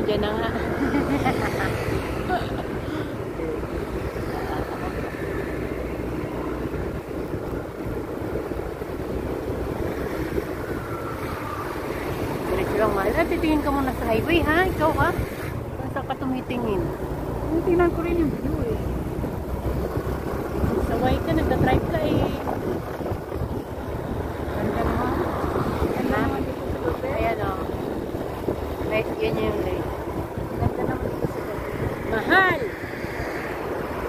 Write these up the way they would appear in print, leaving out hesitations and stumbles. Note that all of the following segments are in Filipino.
Diyan na nga. Diretso lang mahal. Titingin ka muna sa highway ha? Ikaw ha? Saan ka tumitingin? Tingnan ko rin yung view eh. Saway ka, nagda-drive ka eh. Ganda naman. Ganda naman dito sa gabi. Ayan o. Right, yan yung lane. Ganda naman dito sa gabi. Mahal!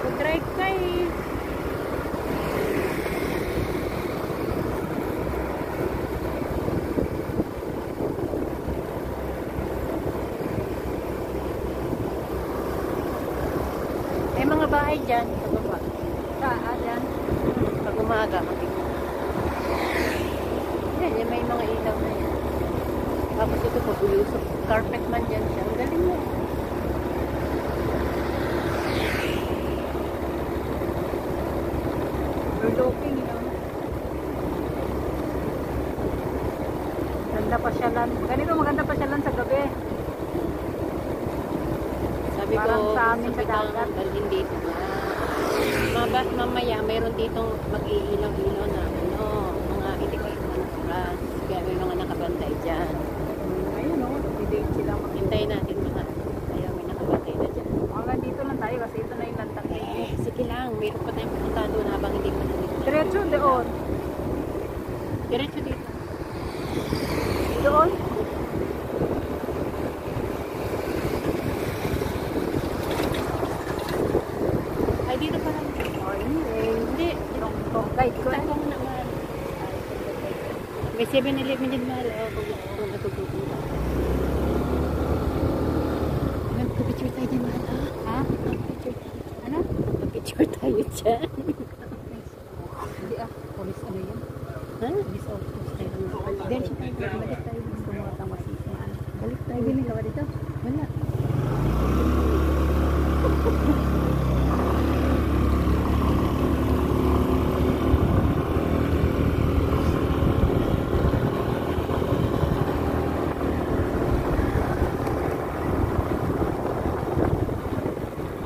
Mag-drive ka eh. May mga bahay dyan sa baba. Saan yan? Pag umaga, makikita. Yan, yan, may mga ilaw na yan. Tapos ito, pagulusok. Carpet man dyan siya. Ang galing mo. Overlooking yun. Ganda pasyalan. Ganito maganda pasyalan sa gabi. Sabi Parang ko, sa amin sa dagat. dalhin dito na. Mamaya, mayroon ditong mag-iilaw-ilaw na mga itikay na oras. Kaya may mga nakabantay dyan. Ayun o, didate sila. Hintayin natin mga. Ayaw, may nakabantay na dyan. Hanggang dito lang tayo kasi ito na yung lantak. Sige lang, mayroon pa tayong pupuntahan doon habang hindi mo nandito. Diretso doon. Diretso dito. Doon. Ay, dito pa lang. Hindi. Guide ko. Tanong naman. May 7-Eleven din mahal. Kung natutuwa. Magpapicture tayo dyan mahal. Ha? Magpapicture tayo. Ano? Magpapicture tayo dyan. Hindi ah. Police ano yun? Ha? Police outpost tayo. Then, siya tayo. Balik tayo. Gusto mo ata masisihan. Balik tayo. Nagbiling ka ba dito? Wala.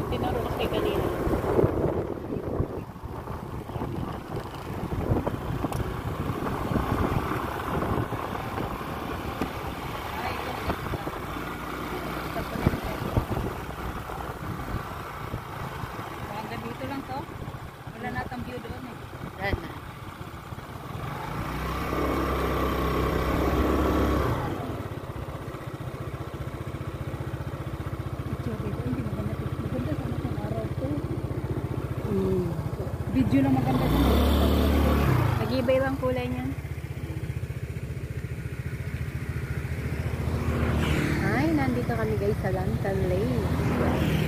Tinuro ko kay kanina. Hanggang dito lang to. Wala natang view doon eh. Yan na. Picture dito. Hindi maganda picture. Maganda sana kung araw to. Mm. Video na maganda sana. Nag-iba ibang kulay niyan. Ay, nandito kami guys sa Lantern Lake.